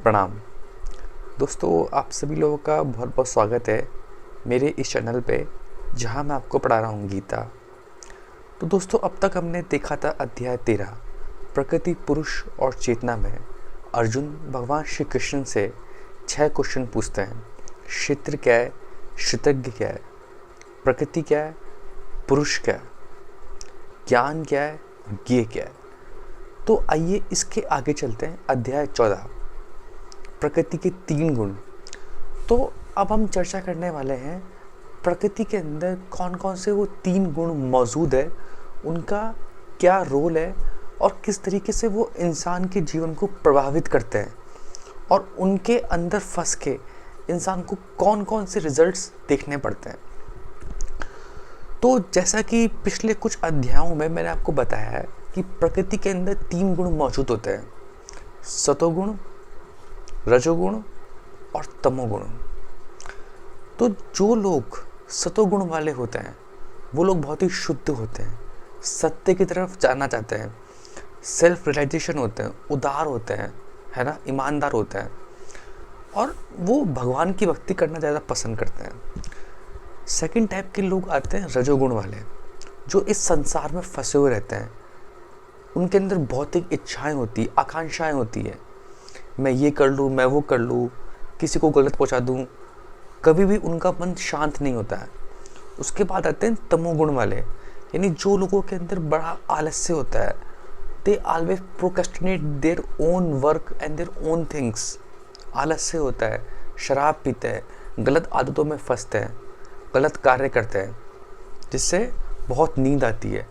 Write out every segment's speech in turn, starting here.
प्रणाम दोस्तों, आप सभी लोगों का बहुत बहुत स्वागत है मेरे इस चैनल पे जहां मैं आपको पढ़ा रहा हूं गीता। तो दोस्तों, अब तक हमने देखा था अध्याय 13 प्रकृति, पुरुष और चेतना में अर्जुन भगवान श्री कृष्ण से 6 क्वेश्चन पूछते हैं। क्षेत्र क्या है, क्षेत्रज्ञ क्या है, प्रकृति क्या है, पुरुष क्या है, ज्ञान क्या है, ज्ञेय क्या है। तो आइए इसके आगे चलते हैं। अध्याय 14 प्रकृति के 3 गुण। तो अब हम चर्चा करने वाले हैं प्रकृति के अंदर कौन कौन से वो 3 गुण मौजूद है, उनका क्या रोल है और किस तरीके से वो इंसान के जीवन को प्रभावित करते हैं और उनके अंदर फंस के इंसान को कौन कौन से रिजल्ट्स देखने पड़ते हैं। तो जैसा कि पिछले कुछ अध्यायों में मैंने आपको बताया है कि प्रकृति के अंदर 3 गुण मौजूद होते हैं, सतोगुण, रजोगुण और तमोगुण। तो जो लोग सतोगुण वाले होते हैं वो लोग बहुत ही शुद्ध होते हैं, सत्य की तरफ जाना चाहते हैं, सेल्फ रियलाइजेशन होते हैं, उदार होते हैं, है ना, ईमानदार होते हैं और वो भगवान की भक्ति करना ज़्यादा पसंद करते हैं। सेकंड टाइप के लोग आते हैं रजोगुण वाले, जो इस संसार में फंसे हुए रहते हैं। उनके अंदर भौतिक इच्छाएं होती, आकांक्षाएं होती है, मैं ये कर लूँ, मैं वो कर लूँ, किसी को गलत पहुँचा दूँ, कभी भी उनका मन शांत नहीं होता है। उसके बाद आते हैं तमोगुण वाले, यानी जो लोगों के अंदर बड़ा आलस्य होता है। They always procrastinate their own work and their own things. आलस्य होता है, शराब पीते हैं, गलत आदतों में फंसते हैं, गलत कार्य करते हैं, जिससे बहुत नींद आती है।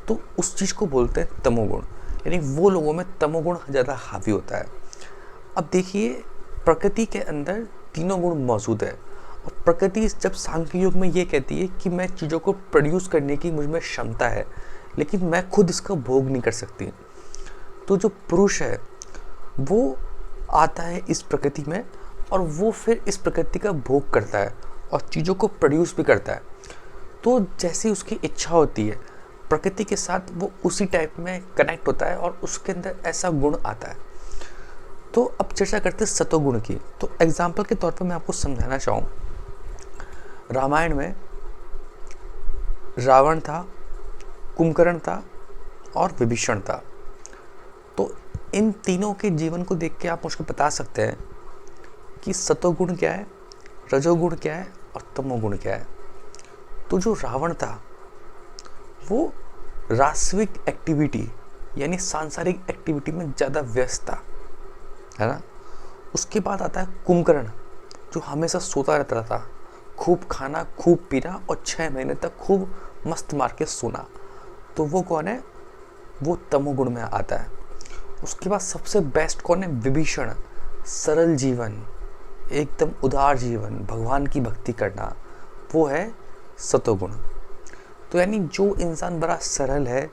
तो उस चीज़ को बोलते हैं तमोगुण, यानी वो लोगों में तमोगुण ज़्यादा हावी होता है। अब देखिए, प्रकृति के अंदर तीनों गुण मौजूद है और प्रकृति जब सांख्य योग में ये कहती है कि मैं चीज़ों को प्रोड्यूस करने की मुझ में क्षमता है, लेकिन मैं खुद इसका भोग नहीं कर सकती। तो जो पुरुष है वो आता है इस प्रकृति में और वो फिर इस प्रकृति का भोग करता है और चीज़ों को प्रोड्यूस भी करता है। तो जैसी उसकी इच्छा होती है, प्रकृति के साथ वो उसी टाइप में कनेक्ट होता है और उसके अंदर ऐसा गुण आता है। तो अब चर्चा करते हैं सतोगुण की। तो एग्जाम्पल के तौर पर मैं आपको समझाना चाहूँ, रामायण में रावण था, कुंभकर्ण था और विभीषण था। तो इन तीनों के जीवन को देख के आप मुझको बता सकते हैं कि सतोगुण क्या है, रजोगुण क्या है और तमोगुण क्या है। तो जो रावण था वो राष्ट्रिक एक्टिविटी यानी सांसारिक एक्टिविटी में ज़्यादा व्यस्त था, है ना। उसके बाद आता है कुंभकर्ण, जो हमेशा सोता रहता था, खूब खाना, खूब पीना और 6 महीने तक खूब मस्त मार के सोना। तो वो कौन है, वो तमोगुण में आता है। उसके बाद सबसे बेस्ट कौन है, विभीषण, सरल जीवन, एकदम उदार जीवन, भगवान की भक्ति करना, वो है सतोगुण। तो यानी जो इंसान बड़ा सरल है,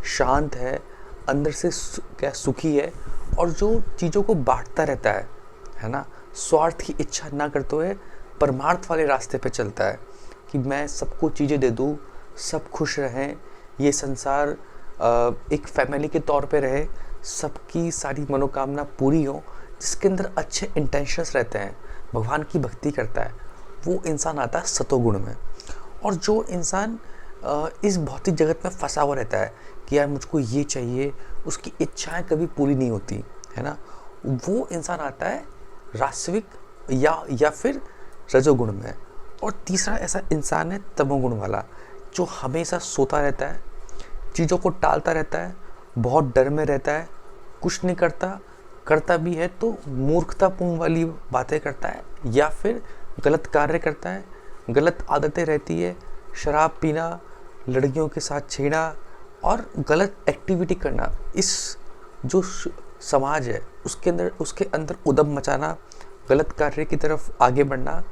शांत है, अंदर से क्या सुखी है और जो चीज़ों को बांटता रहता है ना, स्वार्थ की इच्छा ना करते हुए परमार्थ वाले रास्ते पे चलता है कि मैं सबको चीज़ें दे दूँ, सब खुश रहें, ये संसार एक फैमिली के तौर पे रहे, सबकी सारी मनोकामना पूरी हो, जिसके अंदर अच्छे इंटेंशंस रहते हैं, भगवान की भक्ति करता है, वो इंसान आता है सतोगुण में। और जो इंसान इस भौतिक जगत में फंसा हुआ रहता है कि यार मुझको ये चाहिए, उसकी इच्छाएं कभी पूरी नहीं होती, है ना, वो इंसान आता है रास्विक या फिर रजोगुण में। और तीसरा ऐसा इंसान है तमोगुण वाला, जो हमेशा सोता रहता है, चीज़ों को टालता रहता है, बहुत डर में रहता है, कुछ नहीं करता भी है तो मूर्खतापूर्ण वाली बातें करता है या फिर गलत कार्य करता है, गलत आदतें रहती है, शराब पीना, लड़कियों के साथ छेड़ा और गलत एक्टिविटी करना। इस जो समाज है उसके अंदर उद्यम मचाना, गलत कार्य की तरफ आगे बढ़ना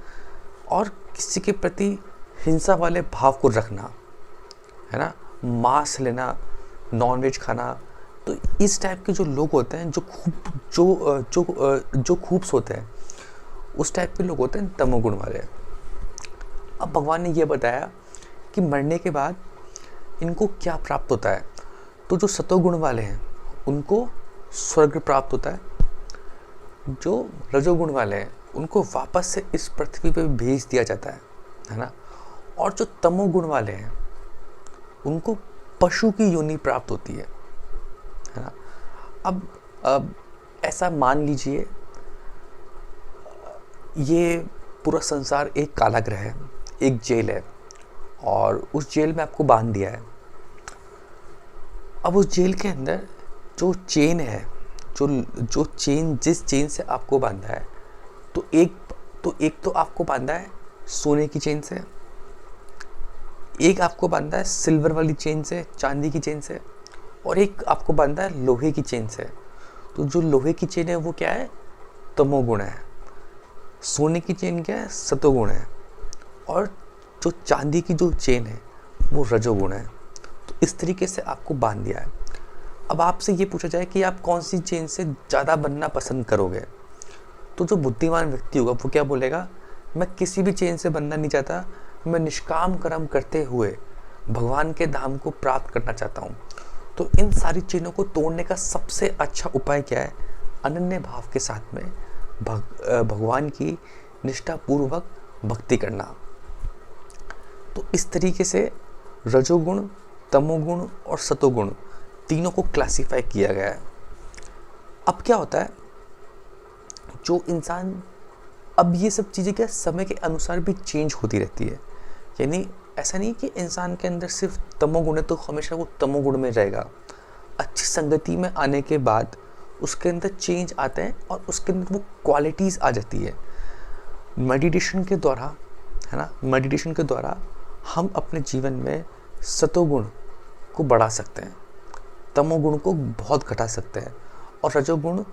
और किसी के प्रति हिंसा वाले भाव को रखना, है ना, मांस लेना, नॉनवेज खाना। तो इस टाइप के जो लोग होते हैं, जो खूब सोते हैं, उस टाइप के लोग होते हैं तमोगुण वाले। अब भगवान ने ये बताया कि मरने के बाद इनको क्या प्राप्त होता है। तो जो सतोगुण वाले हैं उनको स्वर्ग प्राप्त होता है, जो रजोगुण वाले हैं उनको वापस से इस पृथ्वी पे भेज दिया जाता है ना। और जो तमोगुण वाले हैं उनको पशु की योनि प्राप्त होती है ना। अब ऐसा मान लीजिए ये पूरा संसार एक कारागृह है, एक जेल है, और उस जेल में आपको बांध दिया है। अब उस जेल के अंदर जो चेन है, जो चेन, जिस चेन से आपको बांधा है, तो एक तो आपको बांधा है सोने की चेन से, एक आपको बांधा है सिल्वर वाली चेन से, चांदी की चेन से, और एक आपको बांधा है लोहे की चेन से। तो जो लोहे की चेन है वो क्या है? तमोगुण है। सोने की चेन क्या है? सतोगुण है। और जो चांदी की जो चेन है वो रजोगुण है। तो इस तरीके से आपको बांध दिया है। अब आपसे ये पूछा जाए कि आप कौन सी चेन से ज़्यादा बनना पसंद करोगे, तो जो बुद्धिमान व्यक्ति होगा वो क्या बोलेगा? मैं किसी भी चेन से बनना नहीं चाहता, मैं निष्काम कर्म करते हुए भगवान के धाम को प्राप्त करना चाहता हूँ। तो इन सारी चेनों को तोड़ने का सबसे अच्छा उपाय क्या है? अनन्य भाव के साथ में भगवान की निष्ठापूर्वक भक्ति करना। तो इस तरीके से रजोगुण, तमोगुण और सतोगुण तीनों को क्लासिफाई किया गया है। अब क्या होता है, जो इंसान, अब ये सब चीज़ें क्या समय के अनुसार भी चेंज होती रहती है। यानी ऐसा नहीं कि इंसान के अंदर सिर्फ तमोगुण है तो हमेशा वो तमोगुण में रहेगा। अच्छी संगति में आने के बाद उसके अंदर चेंज आते हैं और उसके अंदर वो क्वालिटीज़ आ जाती है। मेडिटेशन के द्वारा, है ना, मेडिटेशन के द्वारा हम अपने जीवन में सतोगुण को बढ़ा सकते हैं, तमोगुण को बहुत घटा सकते हैं, और रजोगुण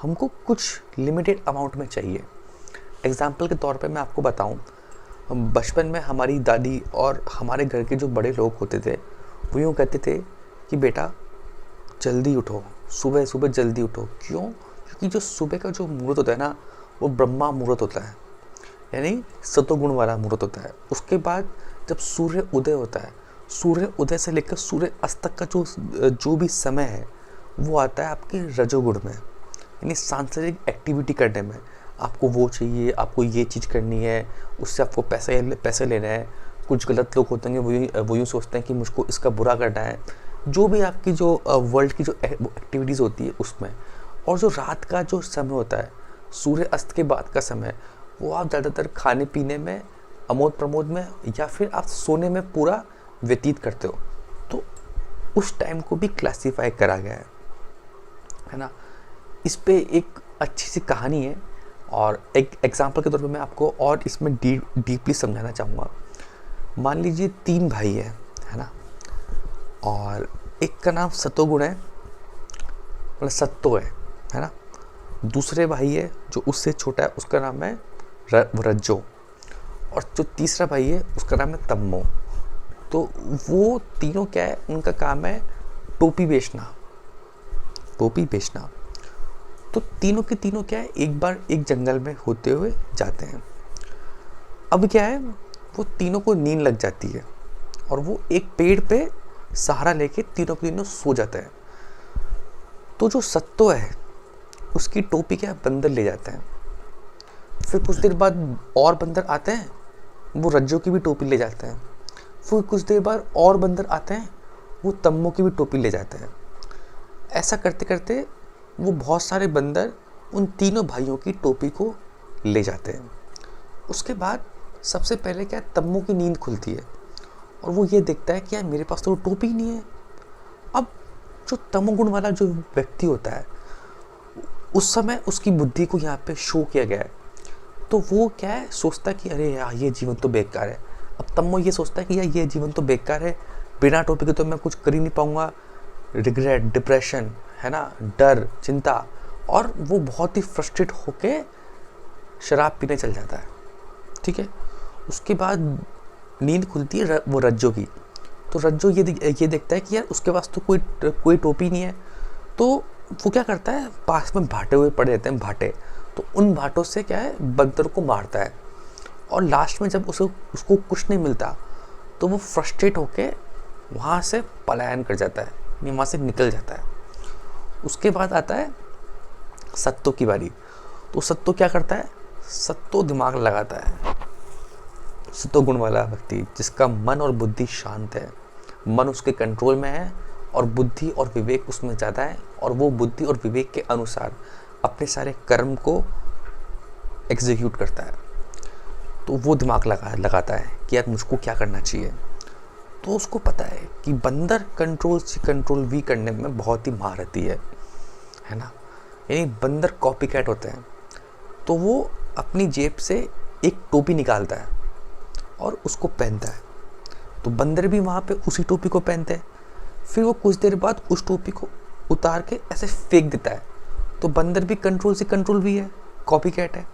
हमको कुछ लिमिटेड अमाउंट में चाहिए। एग्जाम्पल के तौर पे मैं आपको बताऊं, बचपन में हमारी दादी और हमारे घर के जो बड़े लोग होते थे वो यूँ कहते थे कि बेटा जल्दी उठो, सुबह सुबह जल्दी उठो। क्यों? क्योंकि जो सुबह का जो मुहूर्त होता है ना, वो ब्रह्मा मुहूर्त होता है, यानी सतोगुण वाला मुहूर्त होता है। उसके बाद जब सूर्य उदय होता है, सूर्य उदय से लेकर सूर्य अस्त तक का जो भी समय है वो आता है आपके रजोगुण में, यानी सांसारिक एक्टिविटी करने में। आपको वो चाहिए, आपको ये चीज़ करनी है, उससे आपको पैसे लेना है। कुछ गलत लोग होते हैं वो यूँ सोचते हैं कि मुझको इसका बुरा करना है। जो भी आपकी जो वर्ल्ड की जो एक्टिविटीज़ होती है उसमें। और जो रात का जो समय होता है, सूर्य अस्त के बाद का समय, वो आप ज़्यादातर खाने पीने में, अमोद प्रमोद में, या फिर आप सोने में पूरा व्यतीत करते हो। तो उस टाइम को भी क्लासीफाई करा गया है ना। इस पे एक अच्छी सी कहानी है, और एक एग्जांपल के तौर पे मैं आपको और इसमें डीपली समझाना चाहूँगा। मान लीजिए 3 भाई है ना, और एक का नाम सतोगुण है, मतलब सत्तो है ना। दूसरे भाई है जो उससे छोटा है, उसका नाम है रज्जो, और जो तीसरा भाई है उसका नाम है तम्मो। तो वो तीनों क्या है, उनका काम है टोपी बेचना। तो तीनों के तीनों क्या है, एक बार एक जंगल में होते हुए जाते हैं। अब क्या है, वो तीनों को नींद लग जाती है और वो एक पेड़ पे सहारा लेके तीनों के तीनों सो जाते हैं। तो जो सत्तो है उसकी टोपी क्या बंदर ले जाते हैं। फिर कुछ देर बाद और बंदर आते हैं, वो रज्जो की भी टोपी ले जाते हैं। फिर कुछ देर बाद और बंदर आते हैं, वो तम्मो की भी टोपी ले जाते हैं। ऐसा करते करते वो बहुत सारे बंदर उन तीनों भाइयों की टोपी को ले जाते हैं। उसके बाद सबसे पहले क्या, तम्मो की नींद खुलती है और वो ये देखता है कि यार मेरे पास तो टोपी नहीं है। अब जो तमोगुण वाला जो व्यक्ति होता है, उस समय उसकी बुद्धि को यहाँ पे शो किया गया है। तो वो क्या है, सोचता है कि अरे यार ये जीवन तो बेकार है। अब तम्मो ये सोचता है कि यार ये जीवन तो बेकार है, बिना टोपी के तो मैं कुछ कर ही नहीं पाऊंगा। रिग्रेट, डिप्रेशन, है ना, डर, चिंता, और वो बहुत ही फ्रस्ट्रेट होके शराब पीने चल जाता है। ठीक है। उसके बाद नींद खुलती है वो रज्जो की। तो रज्जो ये देखता है कि यार उसके पास तो कोई टोपी नहीं है। तो वो क्या करता है, पास में भाटे हुए पड़े रहते हैं भाटे, तो उन भाटों से क्या है बंदर को मारता है। और लास्ट में जब उसको कुछ नहीं मिलता तो वो फ्रस्ट्रेट होके वहाँ से पलायन कर जाता है, वहाँ से निकल जाता है। उसके बाद आता है सत्तो की बारी। तो सत्तो क्या करता है? सत्तो दिमाग लगाता है। सत्तो गुण वाला व्यक्ति जिसका मन और बुद्धि शांत है, मन उसके कंट्रोल में है और बुद्धि और विवेक उसमें ज़्यादा है, और वो बुद्धि और विवेक के अनुसार अपने सारे कर्म को एग्जीक्यूट करता है। तो वो दिमाग लगाता है कि यार मुझको क्या करना चाहिए। तो उसको पता है कि बंदर कंट्रोल से कंट्रोल भी करने में बहुत ही महारथी है ना। यानी बंदर कॉपी कैट होते हैं। तो वो अपनी जेब से एक टोपी निकालता है और उसको पहनता है। तो बंदर भी वहाँ पे उसी टोपी को पहनते हैं। फिर वो कुछ देर बाद उस टोपी को उतार के ऐसे फेंक देता है। तो बंदर भी कंट्रोल से कंट्रोल भी है, कॉपी कैट है,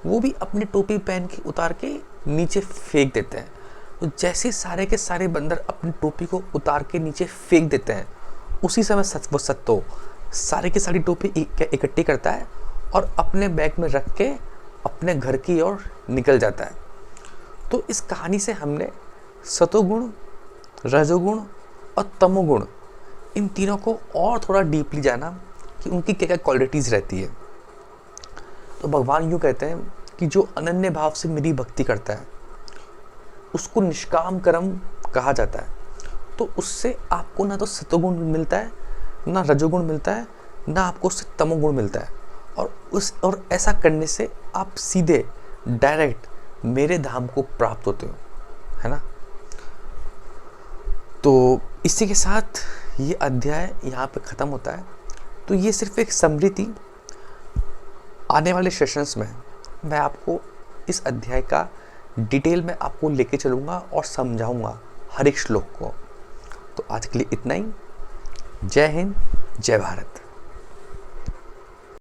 वो भी अपनी टोपी पहन के उतार के नीचे फेंक देते हैं। तो जैसे सारे के सारे बंदर अपनी टोपी को उतार के नीचे फेंक देते हैं, उसी समय वो सत्तो सारे की सारी टोपी इकट्ठी करता है और अपने बैग में रख के अपने घर की ओर निकल जाता है। तो इस कहानी से हमने सतोगुण, रजोगुण और तमोगुण, इन तीनों को और थोड़ा डीपली जाना कि उनकी क्या क्या क्वालिटीज़ रहती है। तो भगवान यूँ कहते हैं कि जो अनन्य भाव से मेरी भक्ति करता है उसको निष्काम कर्म कहा जाता है। तो उससे आपको ना तो सतोगुण मिलता है, ना रजोगुण मिलता है, ना आपको उससे तमोगुण मिलता है। और ऐसा करने से आप सीधे डायरेक्ट मेरे धाम को प्राप्त होते हो, है ना। तो इसी के साथ ये अध्याय यहाँ पे ख़त्म होता है। तो ये सिर्फ एक समरी थी। आने वाले सेशंस में मैं आपको इस अध्याय का डिटेल में आपको लेके चलूँगा और समझाऊँगा हर एक श्लोक को। तो आज के लिए इतना ही। जय हिंद, जय भारत।